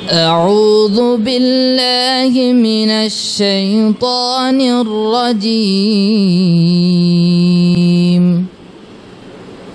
أعوذ بالله من الشيطان الرجيم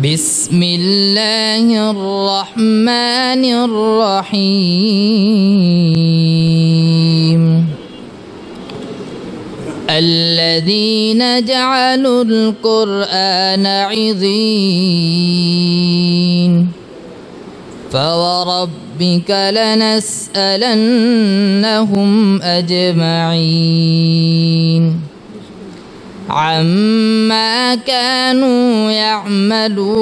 بسم الله الرحمن الرحيم الذين جعلوا القرآن عضين فوربك لنسألنهم أجمعين عما كانوا يعملون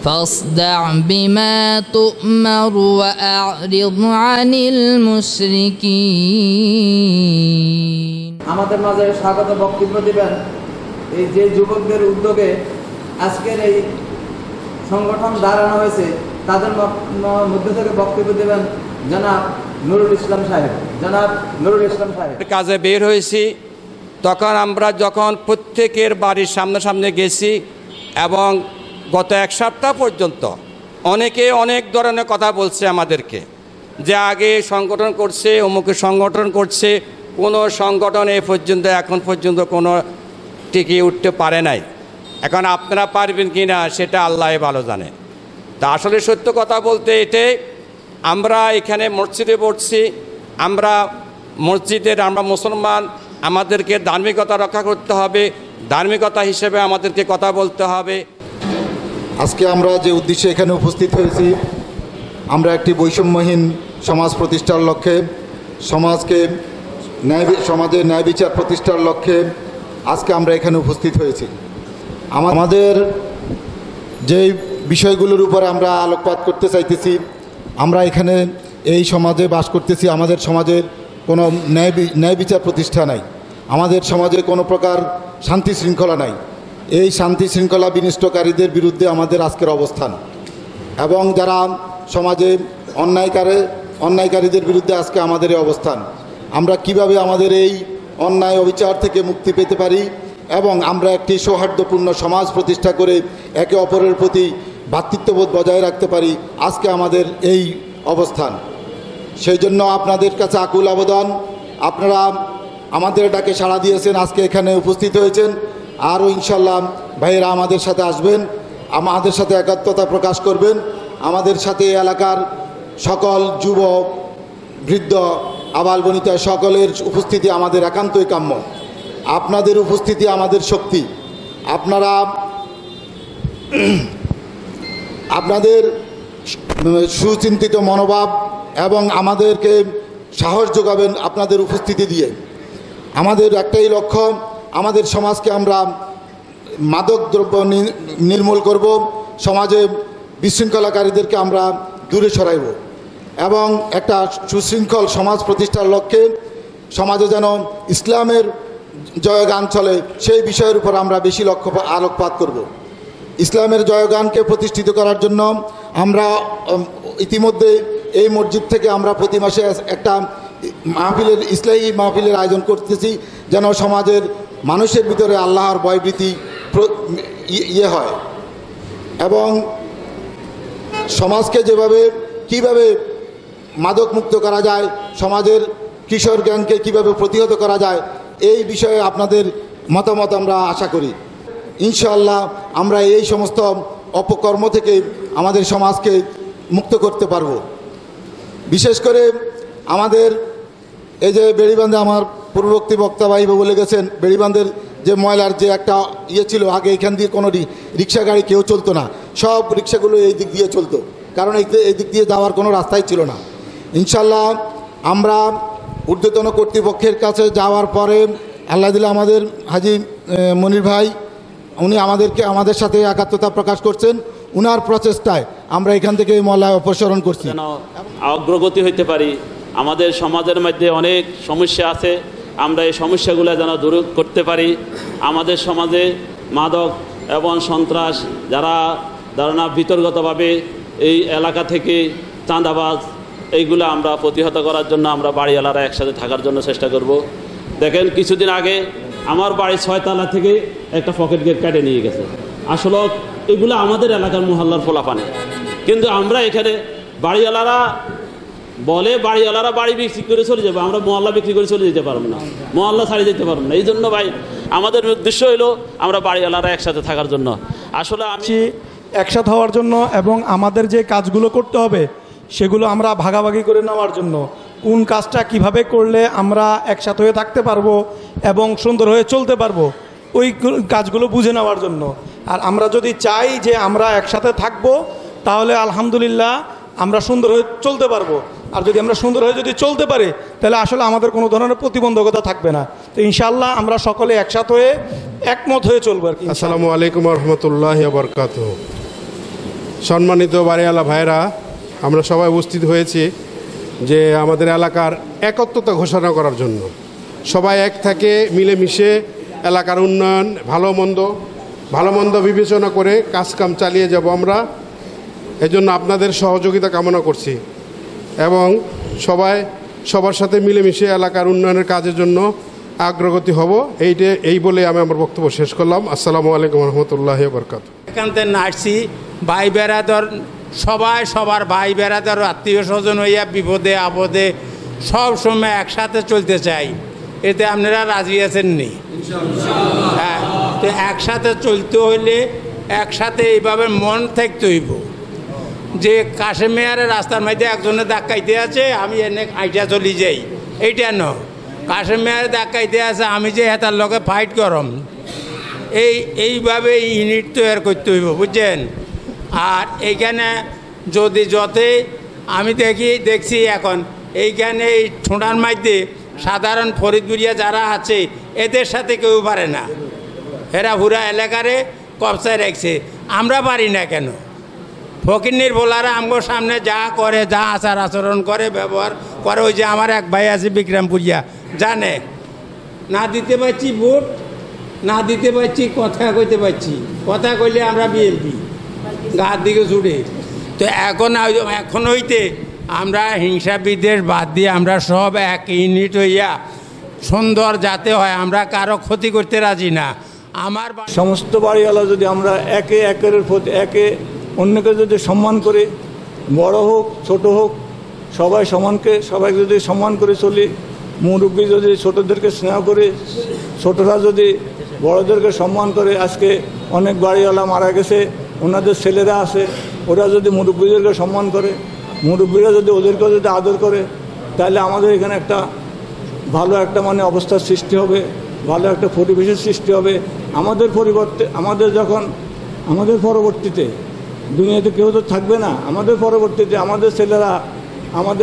فاصدع بما تؤمر وأعرض عن المشركين আমাদের মাঝে স্বাগত বক্তব্য দিবেন এই যে যুবকদের উদ্যোগে আজকের এই সংগঠন দাঁড়ানো হয়েছে তাদের মধ্যে থেকে বক্তব্য দেবেন জনাব নুরুল ইসলাম সাহেব। কাজে বের হয়েছি তখন আমরা যখন প্রত্যেকের বাড়ির সামনে গেছি এবং গত এক সপ্তাহ পর্যন্ত অনেকে অনেক ধরনের কথা বলছে আমাদেরকে যে আগে সংগঠন করছে অমুকে সংগঠন করছে, কোনো সংগঠন এখন পর্যন্ত কোনো টিকিয়ে উঠতে পারে নাই। এখন আপনারা পারবেন কি না সেটা আল্লাহ ভালো জানে। তা আসলে সত্য কথা বলতে এটাই, আমরা এখানে মসজিদে পড়ছি, আমরা মুসলমান, আমাদেরকে ধার্মিকতা রক্ষা করতে হবে, ধার্মিকতা হিসেবে আমাদেরকে কথা বলতে হবে। আজকে আমরা যে উদ্দেশ্যে এখানে উপস্থিত হয়েছি, আমরা একটি বৈষম্যহীন সমাজ প্রতিষ্ঠার লক্ষ্যে, সমাজে ন্যায় বিচার প্রতিষ্ঠার লক্ষ্যে আজকে আমরা এখানে উপস্থিত হয়েছি। আমাদের যে বিষয়গুলোর উপর আমরা আলোকপাত করতে চাইতেছি, আমরা এখানে এই সমাজে বাস করতেছি, আমাদের সমাজের কোনো ন্যায় বিচার প্রতিষ্ঠা নাই, আমাদের সমাজে কোনো প্রকার শান্তি শৃঙ্খলা নাই। এই শান্তি শৃঙ্খলা বিনষ্টকারীদের বিরুদ্ধে আমাদের আজকের অবস্থান, এবং যারা সমাজে অন্যায়কারীদের বিরুদ্ধে আজকে আমাদের এই অবস্থান। আমরা কিভাবে আমাদের এই অন্যায় অবিচার থেকে মুক্তি পেতে পারি এবং আমরা একটি সৌহার্দ্যপূর্ণ সমাজ প্রতিষ্ঠা করে একে অপরের প্রতি ভ্রাতৃত্ববোধ বজায় রাখতে পারি, আজকে আমাদের এই অবস্থান। সেই জন্য আপনাদের কাছে আকুল আবেদন, আপনারা আমাদের ডাকে সাড়া দিয়েছেন, আজকে এখানে উপস্থিত হয়েছেন। আরও ইনশাল্লাহ ভাইয়েরা আমাদের সাথে আসবেন, আমাদের সাথে একাত্মতা প্রকাশ করবেন। আমাদের সাথে এলাকার সকল যুবক, বৃদ্ধ, আবাল বনিতা সকলের উপস্থিতি আমাদের একান্তই কাম্য। আপনাদের উপস্থিতি আমাদের শক্তি। আপনাদের সুচিন্তিত মনোভাব এবং আমাদেরকে সাহস যোগাবেন আপনাদের উপস্থিতি দিয়ে। আমাদের একটাই লক্ষ্য, আমাদের সমাজকে আমরা মাদকদ্রব্য নির্মূল করব, সমাজে বিশৃঙ্খলাকারীদেরকে আমরা দূরে সরাইব এবং একটা সুশৃঙ্খল সমাজ প্রতিষ্ঠার লক্ষ্যে সমাজে যেন ইসলামের জয়গান চলে সেই বিষয়ের উপর আমরা বেশি আলোকপাত করব। ইসলামের জয়গানকে প্রতিষ্ঠিত করার জন্য আমরা ইতিমধ্যে এই মসজিদ থেকে আমরা প্রতি মাসে একটা ইসলাহী মাহফিলের আয়োজন করতেছি, যেন সমাজের মানুষের ভিতরে আল্লাহর ভয়ভীতি হয় এবং সমাজকে কিভাবে মাদক মুক্ত করা যায়, সমাজের কিশোর গ্যাংকে কিভাবে প্রতিহত করা যায়, এই বিষয়ে আপনাদের মতামত আমরা আশা করি। ইনশাআল্লাহ আমরা এই সমস্ত অপকর্ম থেকে আমাদের সমাজকে মুক্ত করতে পারব। বিশেষ করে আমাদের এই যে বেড়িবাঁধে, আমার পূর্ববর্তী বক্তা ভাই বলে গেছেন, বেড়িবাঁধের যে ময়লার যে একটা ছিল, আগে এখান দিয়ে কোনো রিক্সা গাড়ি কেউ চলতো না, সব রিক্সাগুলো এই দিক দিয়ে চলতো, কারণ এই দিক দিয়ে যাওয়ার কোনো রাস্তাই ছিল না। ইনশাল্লাহ আমরা ঊর্ধ্বতন কর্তৃপক্ষের কাছে যাওয়ার পরে আল্লাহ দিলে আমাদের হাজি মনির ভাই, উনি আমাদের সাথে একাত্মতা প্রকাশ করছেন, উনার প্রচেষ্টায় আমরা এখান থেকে ময়লা অপসারণ করছি। যেন অগ্রগতি হইতে পারি। আমাদের সমাজের মধ্যে অনেক সমস্যা আছে, আমরা এই সমস্যাগুলো যেন দূর করতে পারি। আমাদের সমাজে মাদক এবং সন্ত্রাস, যারা ধারণা বিতর্কতভাবে এই এলাকা থেকে চাঁদাবাজ, এইগুলো আমরা প্রতিহত করার জন্য আমরা বাড়িওয়ালারা একসাথে থাকার জন্য চেষ্টা করব। দেখেন, কিছুদিন আগে আমার বাড়ি 6 তলা থেকে একটা পকেট গেট কেটে নিয়ে গেছে। আসলে এগুলো আমাদের এলাকার মহল্লার পোলাপানে, কিন্তু আমরা এখানে বাড়িওয়ালারা বলে বাড়িওয়ালারা বাড়ি বিক্রি করে চলে যাবো, আমরা মহল্লা বিক্রি করে চলে যেতে পারবো না, মহল্লা ছাড়িয়ে যেতে পারবো না। এই জন্য ভাই আমাদের উদ্দেশ্য হলো আমরা বাড়িওয়ালারা একসাথে থাকার জন্য। আসলে আমি একসাথে হওয়ার জন্য এবং আমাদের যে কাজগুলো করতে হবে সেগুলো আমরা ভাগাভাগি করে নেওয়ার জন্য, কোন কাজটা কিভাবে করলে আমরা একসাথে হয়ে থাকতে পারবো এবং সুন্দর হয়ে চলতে পারবো, ওই কাজগুলো বুঝে নেওয়ার জন্য। আর আমরা যদি চাই যে আমরা একসাথে থাকবো তাহলে আলহামদুলিল্লাহ আমরা সুন্দর হয়ে চলতে পারবো। আর যদি আমরা সুন্দর হয়ে যদি চলতে পারি তাহলে আসলে আমাদের কোনো ধরনের প্রতিবন্ধকতা থাকবে না। তো ইনশাআল্লাহ আমরা সকলে একসাথে হয়ে একমত হয়ে চলবো আর কি। আসসালামু আলাইকুম রহমতুল্লাহি ওয়া বারাকাতুহু। সম্মানিত বাড়িওয়ালা ভাইরা, আমরা সবাই উপস্থিত হয়েছি যে আমাদের এলাকার একত্রতা ঘোষণা করার জন্য। সবাই এক থাকে, মিলেমিশে এলাকার উন্নয়ন ভালো মন্দ বিবেচনা করে কাজকাম চালিয়ে যাব আমরা। এজন্য আপনাদের সহযোগিতা কামনা করছি এবং সবার সাথে মিলেমিশে এলাকার উন্নয়নের কাজের জন্য অগ্রগতি হব, এই বলে আমি আমার বক্তব্য শেষ করলাম। আসসালামু আলাইকুম রহমতুল্লাহি ওয়া বারাকাতুহু। এখান থেকে নাচছি ভাই বেড়াদর, সবাই সবার ভাই বেড়াদর আত্মীয় স্বজন হইয়া বিপদে আপদে সব সময় একসাথে চলতে চাই। এতে আপনারা রাজি আছেন নি? হ্যাঁ, তো একসাথে চলতে হইলে একসাথে এইভাবে মন থাকতে হইব যে কাশেমিয়ারের রাস্তার মধ্যে একজনে ধাক্কাইতে আছে, আমি এনে আইটা চলি যাই, এইটা ন। কাশেমিয়ারে ধাক্কাইতে আছে, আমি যে হেতার লগে ফাইট করম, এইভাবে ইউনিট তৈরি করতে হইব, বুঝছেন? আর এইখানে যদি যতই আমি দেখছি এখন এইখানে এই ঠোঁটার মধ্যে সাধারণ ফরিদপুরিয়া যারা আছে এদের সাথে কেউ পারে না, এরা পুরা এলাকারে কবজায় রাখছে। আমরা পারি না কেন? ফকিন্নির বোলারা আমার সামনে যা করে, যা আচার আচরণ করে, ব্যবহার করে, ওই যে আমার এক ভাই আছে বিক্রমপুরিয়া, জানে না দিতে পারছি ভোট, না দিতে পারছি কথা কইতে পারছি, কথা কইলে আমরা বিএনপি গার দিকে ছুটে। তো এখন হইতে আমরা হিংসা বিদ্বেষ বাদ দিয়ে আমরা সব এক ইউনিট হইয়া সুন্দর যাতে হয়, আমরা কারো ক্ষতি করতে রাজি না। আমার সমস্ত বাড়িওয়ালা যদি আমরা একে অন্যকে যদি সম্মান করে, বড় হোক ছোট হোক সবাই যদি সম্মান করে চলি, মুরব্বী যদি ছোটদেরকে স্নেহ করে, ছোটরা যদি বড়দেরকে সম্মান করে। আজকে অনেক বাড়িওয়ালা মারা গেছে, ওনাদের ছেলেরা আছে, ওরা যদি মুরব্বীদেরকে সম্মান করে, মুরব্বীরা যদি ওদেরকে যদি আদর করে, তাহলে আমাদের এখানে একটা ভালো একটা অবস্থার সৃষ্টি হবে, ভালো একটা পরিবেশের সৃষ্টি হবে। আমাদের পরবর্তীতে দুনিয়াতে কেউ তো থাকবে না, আমাদের পরবর্তীতে আমাদের ছেলেরা, আমার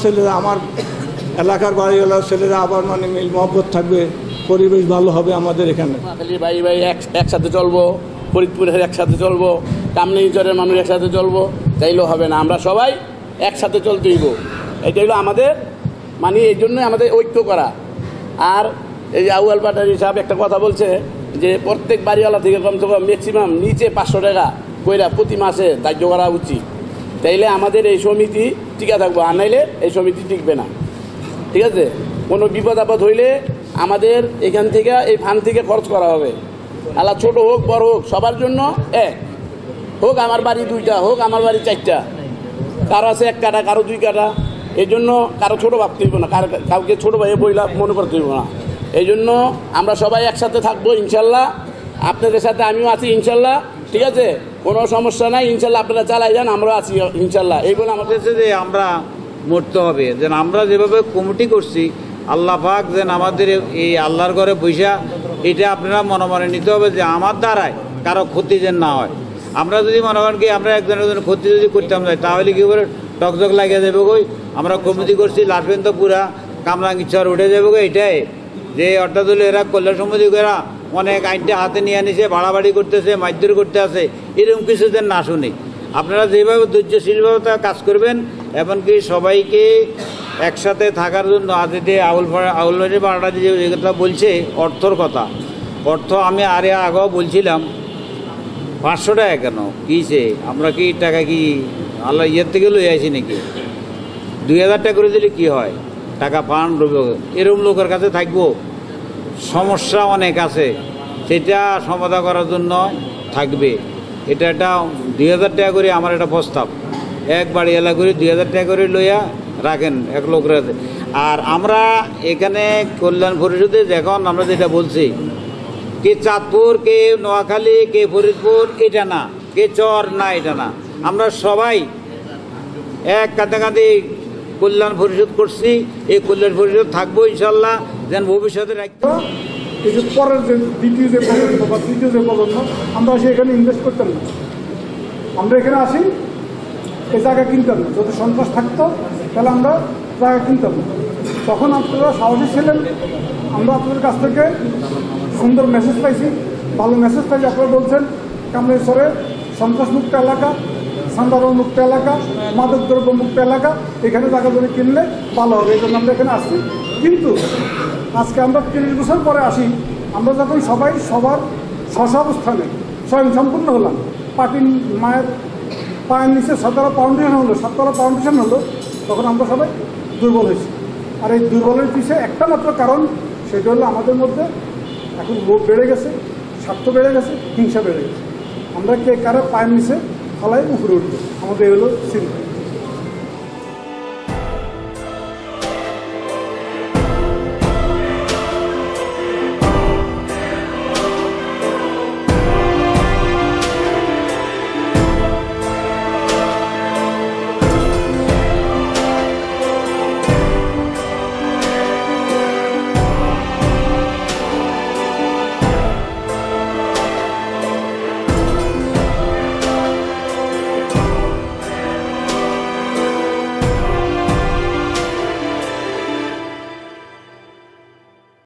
ছেলেরা, আমার এলাকার বাড়িওয়ালার ছেলেরা আবার মিল মহব্বত থাকবে, পরিবেশ ভালো হবে আমাদের এখানে। ভাই একসাথে চলবো, ফরিদপুরের একসাথে চলবো, কামরাঙ্গীরচরের মানুষ একসাথে চলবো, চাইলেও হবে না, আমরা সবাই একসাথে চলতে হইব। এটা হলো আমাদের এই জন্যই আমাদের ঐক্য করা। আর এই যে আউয়াল পাটারি সাহেব একটা কথা বলছে যে প্রত্যেক বাড়িওয়ালা থেকে কমসে কম ম্যাক্সিমাম নিচে 500 টাকা কইরা প্রতি মাসে ধার্য করা উচিত। তাইলে আমাদের এই সমিতি টিকা থাকবো, আর নাইলে এই সমিতি টিকবে না। ঠিক আছে, কোনো বিপদ আপদ হইলে আমাদের এখান থেকে এই ফান্ড থেকে খরচ করা হবে। আল্লাহ ছোট হোক বড় হোক সবার জন্য এক হোক, আমার বাড়ি 2টা হোক, আমার বাড়ি 4টা, কারো আছে 1 কাটা, কারো 2 কাটা, এই জন্য কারো ছোটো ভাবতে হইব না, কাউকে ছোটো ভাইয়ে বইলা মনে করতে হইব না। এই জন্য আমরা সবাই একসাথে থাকবো ইনশাল্লাহ, আপনাদের সাথে আমিও আছি ইনশাল্লাহ। ঠিক আছে, কোনো সমস্যা নাই, ইনশাল্লাহ আপনারা চালাই যান, আমরা আছি ইনশাল্লাহ। এই বলে আমাদের যে আমরা মরতে হবে, যেন আমরা যেভাবে কমিটি করছি আল্লাহ পাক যেন আমাদের এই আল্লাহর ঘরে বৈশা এটা আপনারা মনে মনে নিতে হবে যে আমার দ্বারায় কারো ক্ষতি যেন না হয়। আমরা যদি মনে করেন কি আমরা একজনের ক্ষতি যদি করতাম যাই, তাহলে কী করে টকজক লাগিয়ে যাবে কই। আমরা কমিটি করছি, লাটবেন তো পুরা কামরাঙ্গীরচর উঠে যাবে গো। এটাই যে অর্থাৎ হলো এরা কল্যাণ সমিতি এরা অনেক আইনটা হাতে নিয়ে আনিছে, বাড়াবাড়ি করতেছে, মারধর করতে আছে, এরকম কিছু যেন না শুনি। আপনারা যেভাবে ধৈর্যশীলভাবে কাজ করবেন, এমনকি সবাইকে একসাথে থাকার জন্য আজ যে আউলবাড়ি পাড়াটা যে কথা বলছে অর্থর কথা, অর্থ আমি আরে আগেও বলছিলাম 500 টাকা কেন কিছে, আমরা কি টাকা কি আল্লাহ ইয়ের থেকে লই আইছি নাকি? 2000 টাকা করে দিলে কি হয়, টাকা পান এরকম লোকের কাছে থাকবো। সমস্যা অনেক আছে, সেটা সমাধান করার জন্য থাকবে। এটা একটা 2000 টাকা করে আমার একটা প্রস্তাব, এক বাড়ি এলাকা করে 2000 টাকা করে লইয়া রাখেন এক লোকরা। আর আমরা এখানে কল্যাণ পরিষদে যখন আমরা যেটা বলছি, কে চাঁদপুর, কে নোয়াখালী, কে ফরিদপুর, এটা না, কে চর না, এটা না, আমরা সবাই এক কাছাকাছি কল্যাণ পরিষদ করছি। এই কল্যাণ পরিষদ থাকবো ইনশাল্লাহ, যেন ভবিষ্যতে রাখতে। এই যে পরের যে দ্বিতীয় যে প্রজন্ম বা তৃতীয় যে প্রজন্ম, আমরা আসি এখানে ইনভেস্ট করতাম না, আমরা এখানে আসি এই জায়গা কিনতাম না। যদি সন্ত্রাস থাকতো তাহলে আমরা জায়গা কিনতাম না। তখন আপনারা সাহসী ছিলেন, আমরা আপনাদের কাছ থেকে সুন্দর মেসেজ পাইছি, ভালো মেসেজ পাইছি। আপনারা বলছেন কামড়েশ্বরে সন্ত্রাসমুক্ত এলাকা, সান্দারণ মুক্ত এলাকা, মাদকদ্রব্য মুক্ত এলাকা, এখানে জায়গা জমি কিনলে ভালো হবে, এই জন্য আমরা এখানে আসছি। কিন্তু আজকে আমরা 30 বছর পরে আসি, আমরা যখন সবাই সবার অবস্থানে স্বয়ং সম্পূর্ণ হলাম, পার্টির মায়ের পায়ের নিচে 7তলা ফাউন্ডেশন হলো, তখন আমরা সবাই দুর্বল হয়েছি। আর এই দুর্বলের পিছিয়ে একটা মাত্র কারণ, সেটা হলো আমাদের মধ্যে এখন লোভ বেড়ে গেছে, স্বার্থ বেড়ে গেছে, হিংসা বেড়ে গেছে। আমরা কে কারো পায়ের নিচে ফলাই উপরে উঠবো, আমাদের হলো চিন্তা।